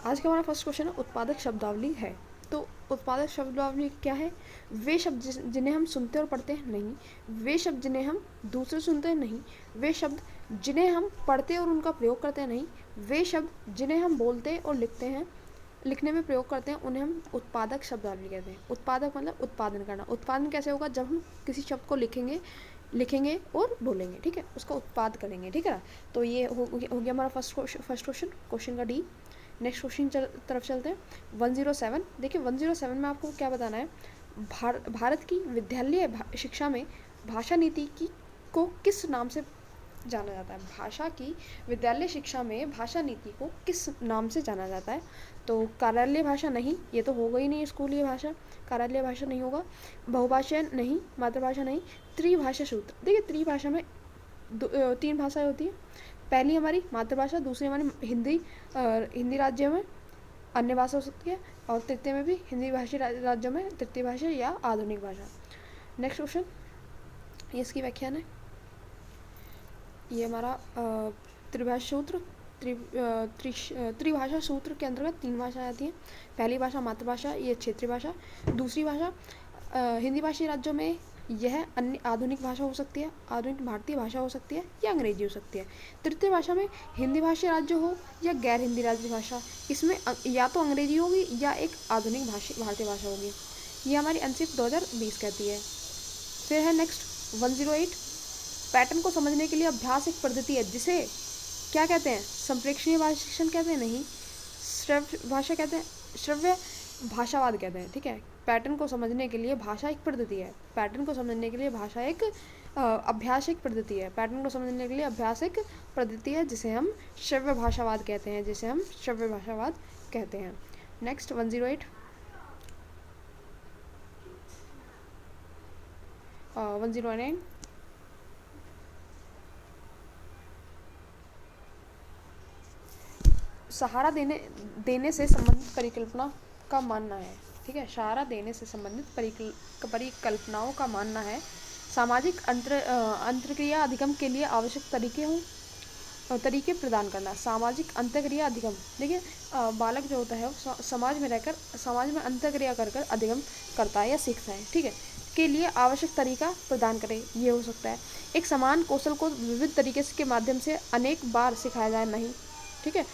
आज का हमारा फर्स्ट क्वेश्चन है उत्पादक शब्दावली है। तो उत्पादक शब्दावली क्या है? वे शब्द जिन्हें हम सुनते और पढ़ते हैं नहीं, वे शब्द जिन्हें हम दूसरे सुनते हैं नहीं, वे शब्द जिन्हें हम पढ़ते और उनका प्रयोग करते हैं नहीं, वे शब्द जिन्हें हम बोलते और लिखते हैं, लिखने में प्रयोग करते हैं, उन्हें हम उत्पादक शब्दावली कहते हैं। उत्पादक मतलब उत्पादन करना। उत्पादन कैसे होगा? जब हम किसी शब्द को लिखेंगे और बोलेंगे, ठीक है, उसका उत्पाद करेंगे, ठीक है ना। तो ये हो गया हमारा फर्स्ट क्वेश्चन, क्वेश्चन का डी। नेक्स्ट क्वेश्चन तरफ चलते हैं। 107। देखिए 107 में आपको क्या बताना है? भारत की विद्यालय शिक्षा में भाषा नीति को किस नाम से जाना जाता है? भाषा की विद्यालय शिक्षा में भाषा नीति को किस नाम से जाना जाता है? तो कार्यालय भाषा नहीं, ये तो होगा ही नहीं, स्कूलीय भाषा, कार्यालय भाषा नहीं होगा। बहुभाषा नहीं, मातृभाषा नहीं। त्रिभाषा सूत्र। देखिए त्रिभाषा में 3 भाषाएं होती हैं। पहली हमारी मातृभाषा, दूसरी हमारी हिंदी राज्य में अन्य भाषा हो सकती है, और तृतीय में भी हिंदी भाषी राज्यों में तृतीय भाषा या आधुनिक भाषा। नेक्स्ट क्वेश्चन, ये इसकी व्याख्यान है। ये हमारा त्रिभाषा सूत्र, त्रिभाषा सूत्र के अंतर्गत 3 भाषाएं आती हैं। पहली भाषा मातृभाषा, ये क्षेत्रीय भाषा। दूसरी भाषा हिंदी भाषी राज्यों में यह अन्य आधुनिक भाषा हो सकती है, आधुनिक भारतीय भाषा हो सकती है, या अंग्रेजी हो सकती है। तृतीय भाषा में हिंदी भाषी राज्य हो या गैर हिंदी राज्य भाषा, इसमें या तो अंग्रेजी होगी या एक आधुनिक भारतीय भाषा होगी। ये हमारी एनसीईआरटी 2020 कहती है। फिर है नेक्स्ट 108। पैटर्न को समझने के लिए अभ्यास एक पद्धति है जिसे क्या कहते हैं? संप्रेक्षणीय भाषा शिक्षण कहते हैं नहीं, श्रव्य भाषा कहते हैं, श्रव्य भाषावाद कहते हैं, ठीक है। पैटर्न को समझने के लिए भाषा एक पद्धति है, पैटर्न को समझने के लिए भाषा एक अभ्यास एक पद्धति है, पैटर्न को समझने के लिए अभ्यास एक पद्धति है जिसे हम श्रव्य भाषावाद कहते हैं, जिसे हम श्रव्य भाषावाद कहते हैं। नेक्स्ट 108। 109। सहारा देने से संबंधित परिकल्पना का मानना है, ठीक है। सहारा देने से संबंधित परिकल्पनाओं का मानना है सामाजिक अंतर्क्रिया अधिगम के लिए आवश्यक तरीके प्रदान करना। सामाजिक अंतर्क्रिया अधिगम, देखिए बालक जो होता है वो समाज में रहकर समाज में अंतर्क्रिया कर अधिगम करता है या सीखता है, ठीक है, के लिए आवश्यक तरीका प्रदान करे, ये हो सकता है। एक समान कौशल को विविध तरीके के माध्यम से अनेक बार सिखाया जाए नहीं, ठीक है।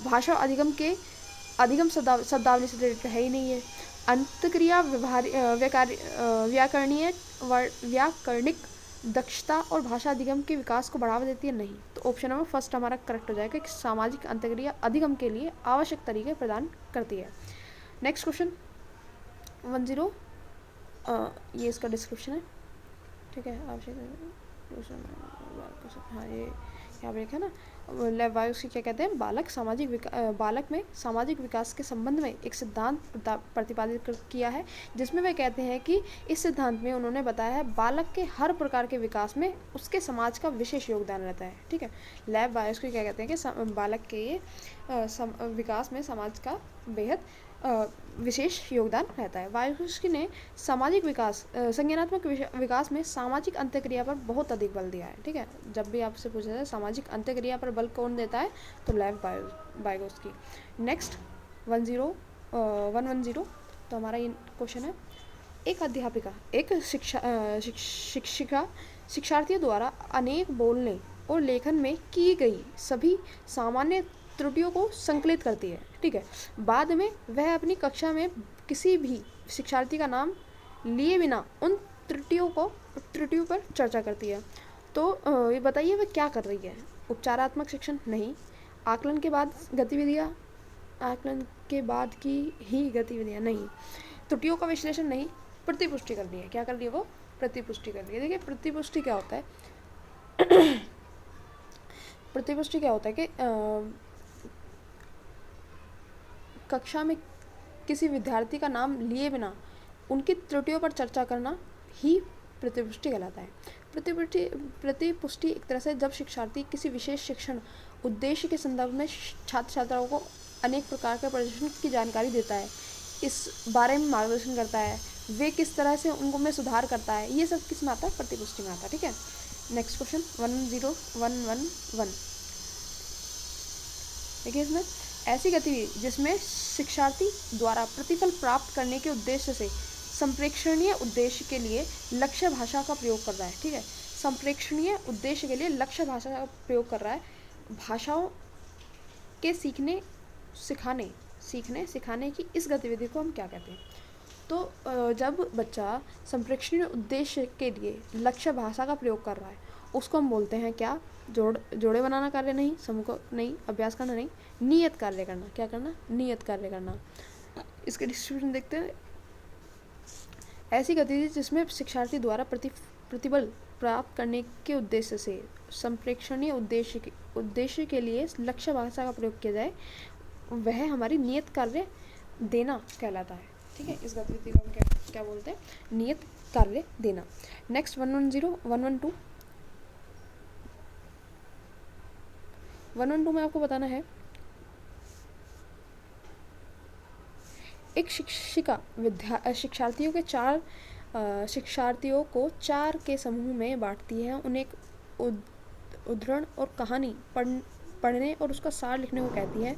भाषा अधिगम शब्दावली से रिलेटेड है ही नहीं है। अंतक्रिया व्याकरणिक दक्षता और भाषा अधिगम के विकास को बढ़ावा देती है नहीं। तो ऑप्शन नंबर फर्स्ट हमारा करेक्ट हो जाएगा कि सामाजिक अंतक्रिया अधिगम के लिए आवश्यक तरीके प्रदान करती है। Next question 10। ये इसका डिस्क्रिप्शन है, ठीक है। आवश्यक, हाँ ये यहाँ पे लिखा है ना, लेवायोस्की क्या कहते हैं? बालक में सामाजिक विकास के संबंध में एक सिद्धांत प्रतिपादित किया है, जिसमें वे कहते हैं कि इस सिद्धांत में उन्होंने बताया है बालक के हर प्रकार के विकास में उसके समाज का विशेष योगदान रहता है, ठीक है। लेवायोस्की क्या कहते हैं कि बालक के विकास में समाज का बेहद विशेष योगदान रहता है। वायोस्की ने सामाजिक विकास संज्ञानात्मक विकास में सामाजिक अंतक्रिया पर बहुत अधिक बल दिया है, ठीक है। जब भी आपसे पूछा जाए सामाजिक अंतक्रिया पर बल कौन देता है, तो लेव वायोस्की। नेक्स्ट 110। तो हमारा ये क्वेश्चन है, एक अध्यापिका एक शिक्षिका शिक्षार्थियों द्वारा अनेक बोलने और लेखन में की गई सभी सामान्य त्रुटियों को संकलित करती है, ठीक है। बाद में वह अपनी कक्षा में किसी भी शिक्षार्थी का नाम लिए बिना उन त्रुटियों पर चर्चा करती है। तो ये बताइए वह क्या कर रही है? उपचारात्मक शिक्षण नहीं, आकलन के बाद की ही गतिविधियाँ नहीं, त्रुटियों का विश्लेषण नहीं, प्रतिपुष्टि कर रही है। क्या कर रही है वो? प्रतिपुष्टि कर रही है। देखिए प्रतिपुष्टि क्या होता है? प्रतिपुष्टि क्या होता है कि कक्षा में किसी विद्यार्थी का नाम लिए बिना उनकी त्रुटियों पर चर्चा करना ही प्रतिपुष्टि कहलाता है। प्रतिपुष्टि एक तरह से जब शिक्षार्थी किसी विशेष शिक्षण उद्देश्य के संदर्भ में छात्र छात्राओं को अनेक प्रकार के प्रदर्शन की जानकारी देता है, इस बारे में मार्गदर्शन करता है, वे किस तरह से उनको में सुधार करता है, ये सब किस में आता है? प्रतिपुष्टि में आता है, ठीक है। Next question 10111। देखिए इसमें ऐसी गतिविधि जिसमें शिक्षार्थी द्वारा प्रतिफल प्राप्त करने के उद्देश्य से संप्रेक्षणीय उद्देश्य के लिए लक्ष्य भाषा का प्रयोग कर रहा है। ठीक है, संप्रेक्षणीय उद्देश्य के लिए लक्ष्य भाषा का प्रयोग कर रहा है। भाषाओं के सीखने सिखाने की इस गतिविधि को हम क्या कहते हैं? तो जब बच्चा संप्रेक्षणीय उद्देश्य के लिए लक्ष्य भाषा का प्रयोग कर रहा है उसको हम बोलते हैं क्या? जोड़े बनाना कार्य नहीं, समूह को नहीं, अभ्यास करना नहीं, नियत कार्य करना। क्या करना? नियत कार्य करना। इसके डिस्ट्रीब्यूशन देखते हैं। ऐसी गतिविधि जिसमें शिक्षार्थी द्वारा प्रतिबल प्राप्त करने के उद्देश्य से संप्रेक्षणीय उद्देश्य के लिए लक्ष्य भाषा का प्रयोग किया जाए वह हमारी नियत कार्य देना कहलाता है। ठीक है, इस गतिविधि को हम क्या बोलते हैं? नियत कार्य देना। नेक्स्ट 112 में आपको बताना है, एक शिक्षिका शिक्षार्थियों को 4 के समूह में बांटती है। उन्हें एक उद्धरण और कहानी पढ़ने और उसका सार लिखने को कहती है।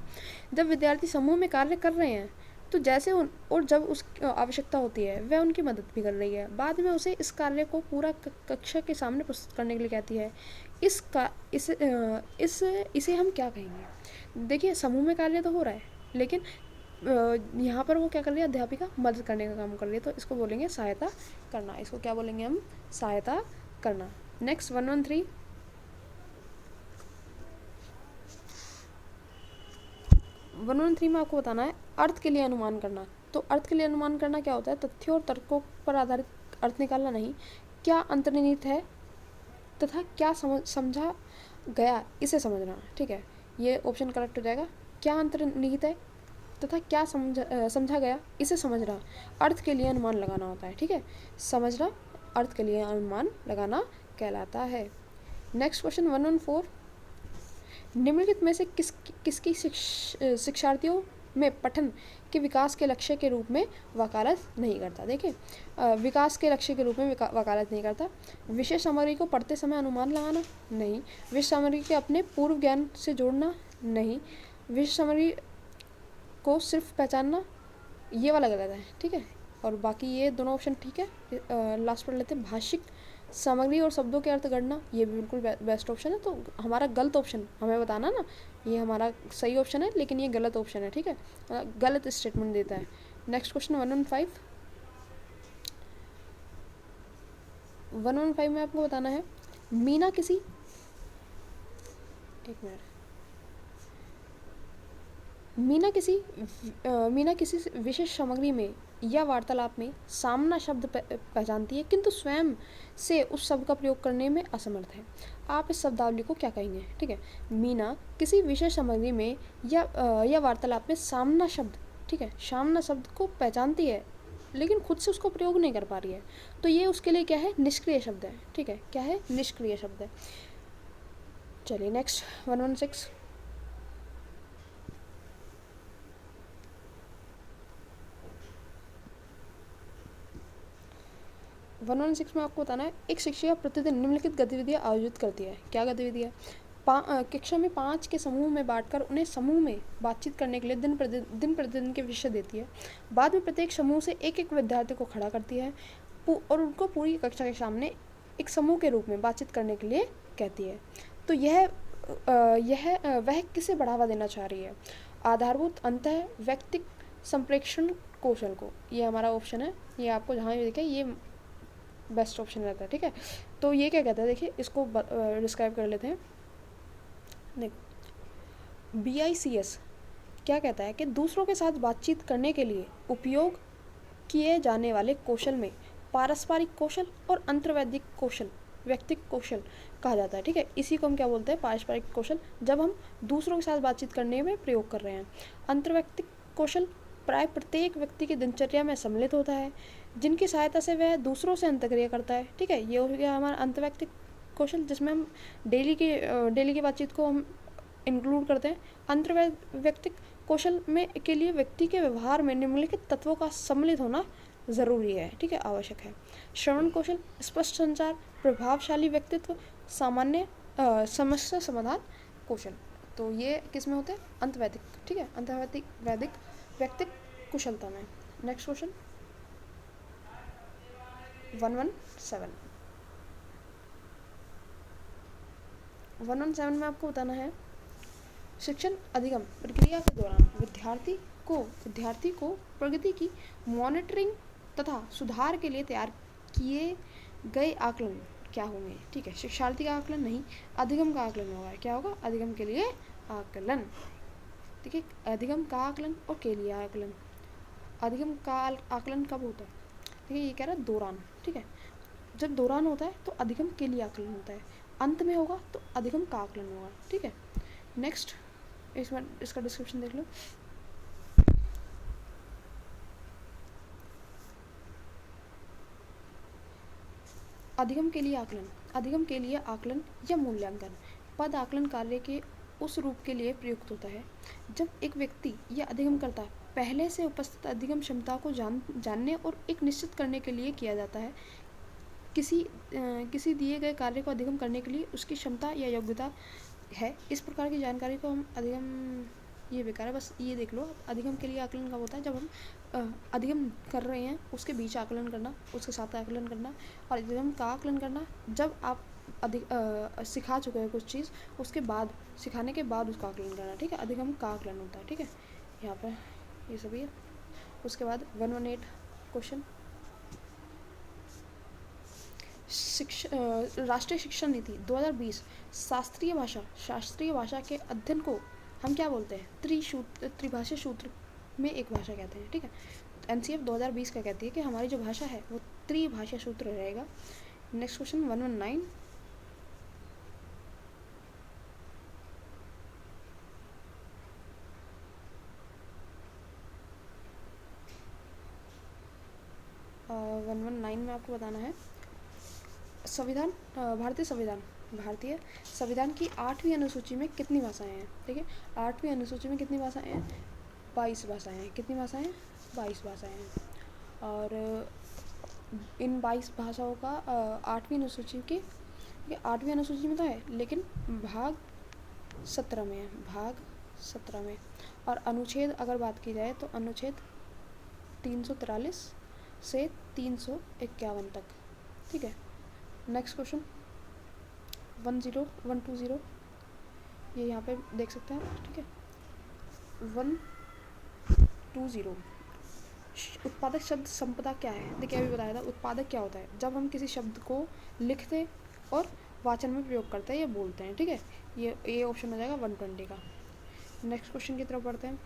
जब विद्यार्थी समूह में कार्य कर रहे हैं तो जैसे और जब उस आवश्यकता होती है वह उनकी मदद भी कर रही है। बाद में उसे इस कार्य को पूरा कक्षा के सामने प्रस्तुत करने के लिए कहती है। इसे हम क्या कहेंगे? देखिए, समूह में कार्य तो हो रहा है लेकिन यहाँ पर वो क्या कर रही है? अध्यापिका मदद करने का काम कर रही है, तो इसको बोलेंगे सहायता करना। इसको क्या बोलेंगे हम? सहायता करना। नेक्स्ट 113 में आपको बताना है अर्थ के लिए अनुमान करना। तो अर्थ के लिए अनुमान करना क्या होता है? तथ्यों और तर्कों पर आधारित अर्थ निकालना नहीं, क्या अंतर्निहित है तथा क्या समझा गया इसे समझना। ठीक है, ये ऑप्शन करेक्ट हो जाएगा। क्या अंतर्निहित है तथा क्या समझा गया इसे समझना अर्थ के लिए अनुमान लगाना होता है। ठीक है, समझना अर्थ के लिए अनुमान लगाना कहलाता है। नेक्स्ट क्वेश्चन 114, निम्नलिखित में से किसकी शिक्षार्थियों में पठन के विकास के लक्ष्य के रूप में वकालत नहीं करता? देखिए, विकास के लक्ष्य के रूप में वकालत नहीं करता। विषय सामग्री को पढ़ते समय अनुमान लगाना नहीं। विषय सामग्री के अपने पूर्व ज्ञान से जोड़ना नहीं। विषय सामग्री को सिर्फ पहचानना, ये वाला गलत है। ठीक है, और बाकी ये दोनों ऑप्शन ठीक है। लास्ट पढ़ लेते हैं, भाषिक सामग्री और शब्दों के अर्थ गढ़ना, ये भी बिल्कुल बेस्ट ऑप्शन है। तो हमारा गलत ऑप्शन हमें बताना ना, ये हमारा सही ऑप्शन है लेकिन ये गलत ऑप्शन है। ठीक है, गलत स्टेटमेंट देता है। नेक्स्ट क्वेश्चन 115 में आपको बताना है, मीना किसी विशेष सामग्री में या वार्तालाप में सामना शब्द पहचानती है किंतु स्वयं से उस शब्द का प्रयोग करने में असमर्थ है। आप इस शब्दावली को क्या कहेंगे? ठीक है, मीना किसी विशेष सामग्री में या वार्तालाप में सामना शब्द, ठीक है, सामना शब्द को पहचानती है लेकिन खुद से उसको प्रयोग नहीं कर पा रही है, तो ये उसके लिए क्या है? निष्क्रिय शब्द है। ठीक है, क्या है? निष्क्रिय शब्द है। चलिए नेक्स्ट 116, में आपको बताना है, एक शिक्षिका प्रतिदिन निम्नलिखित गतिविधियाँ आयोजित करती है। क्या गतिविधि है? कक्षा में 5 के समूह में बांटकर उन्हें समूह में बातचीत करने के लिए दिन प्रतिदिन के विषय देती है। बाद में प्रत्येक समूह से एक विद्यार्थी को खड़ा करती है और उनको पूरी कक्षा के सामने एक समूह के रूप में बातचीत करने के लिए कहती है। तो वह किसे बढ़ावा देना चाह रही है? आधारभूत अंतः व्यक्तिक संप्रेक्षण कौशल को। ये हमारा ऑप्शन है, ये आपको जहाँ भी दिखे ये बेस्ट ऑप्शन रहता है। ठीक है, तो ये क्या कहता है? देखिए, इसको डिस्क्राइब कर लेते हैं। BICS क्या कहता है कि दूसरों के साथ बातचीत करने के लिए उपयोग किए जाने वाले कौशल में पारस्परिक कौशल और अंतर्वैयक्तिक कौशल, व्यक्तिक कौशल कहा जाता है। ठीक है, इसी को हम क्या बोलते हैं? पारस्परिक कौशल, जब हम दूसरों के साथ बातचीत करने में प्रयोग कर रहे हैं। अंतर्वैयक्तिक कौशल प्राय प्रत्येक व्यक्ति की दिनचर्या में सम्मिलित होता है, जिनकी सहायता से वह दूसरों से अंतर्क्रिया करता है। ठीक है, ये हो गया हमारा अंतर्वैयक्तिक कौशल, जिसमें हम डेली की बातचीत को हम इंक्लूड करते हैं। अंतर्वैयक्तिक कौशल में के लिए व्यक्ति के व्यवहार में निम्नलिखित तत्वों का सम्मिलित होना ज़रूरी है। ठीक है, आवश्यक है। श्रवण कौशल, स्पष्ट संचार, प्रभावशाली व्यक्तित्व, सामान्य समस्या समाधान कौशल। तो ये किस में होते हैं? अंतवैदिक, ठीक है, अंतवैदिक वैदिक व्यक्तिक कुशलता में। Next question 117। 117 में आपको बताना है शिक्षण अधिगम प्रक्रिया के दौरान विद्यार्थी को प्रगति की मॉनिटरिंग तथा सुधार के लिए तैयार किए गए आकलन क्या होंगे? ठीक है, शिक्षार्थी का आकलन नहीं, अधिगम का आकलन होगा। क्या होगा? अधिगम के लिए आकलन। ठीक है, अधिगम का आकलन और के लिए आकलन। अधिगम का आकलन कब होता है? ठीक है, ये कह रहा है दौरान। ठीक है, जब दौरान होता है तो अधिगम के लिए आकलन होता है, अंत में होगा तो अधिगम का आकलन होगा। ठीक है, नेक्स्ट इसका डिस्क्रिप्शन देख लो। अधिगम के लिए आकलन। अधिगम के लिए आकलन या मूल्यांकन पद आकलन कार्य के उस रूप के लिए प्रयुक्त होता है जब एक व्यक्ति या अधिगमकर्ता पहले से उपस्थित अधिगम क्षमता को जानने और एक निश्चित करने के लिए किया जाता है। किसी दिए गए कार्य को अधिगम करने के लिए उसकी क्षमता या योग्यता है। इस प्रकार की जानकारी को हम अधिगम, ये बेकार है, बस ये देख लो। अधिगम के लिए आकलन कब होता है? जब हम अधिगम कर रहे हैं उसके बीच आकलन करना, उसके साथ आकलन करना। और अधिगम का आकलन करना जब आप सिखा चुके हैं कुछ चीज़, उसके बाद सिखाने के बाद उसका आकलन करना। ठीक है, अधिगम का आकलन होता है। ठीक है, यहाँ पर ये सभी है। उसके बाद 118 क्वेश्चन, राष्ट्रीय शिक्षा नीति 2020 शास्त्रीय भाषा के अध्ययन को हम क्या बोलते हैं? त्रिभाषा सूत्र में एक भाषा कहते हैं। ठीक है, एनसीएफ 2020 का कहती है कि हमारी जो भाषा है वो त्रिभाषा सूत्र रहेगा। Next question 119। में आपको बताना है संविधान, भारतीय संविधान की 8वीं अनुसूची में कितनी भाषाएं हैं? ठीक है, 8वीं अनुसूची में कितनी भाषाएं हैं? 22 भाषाएं हैं। कितनी भाषाएं हैं? 22 भाषाएं हैं। और इन 22 भाषाओं का 8वीं अनुसूची के, 8वीं अनुसूची में तो है लेकिन भाग 17 में है, भाग 17 में। और अनुच्छेद अगर बात की जाए तो अनुच्छेद 343 से 351 तक। ठीक है, नेक्स्ट क्वेश्चन 120 ये यहाँ पे देख सकते हैं। ठीक है, 120 उत्पादक शब्द संपदा क्या है? देखिए अभी बताया था उत्पादक क्या होता है, जब हम किसी शब्द को लिखते और वाचन में प्रयोग करते हैं या बोलते हैं। ठीक है, ये ऑप्शन हो जाएगा 120 का। नेक्स्ट क्वेश्चन की तरफ बढ़ते हैं।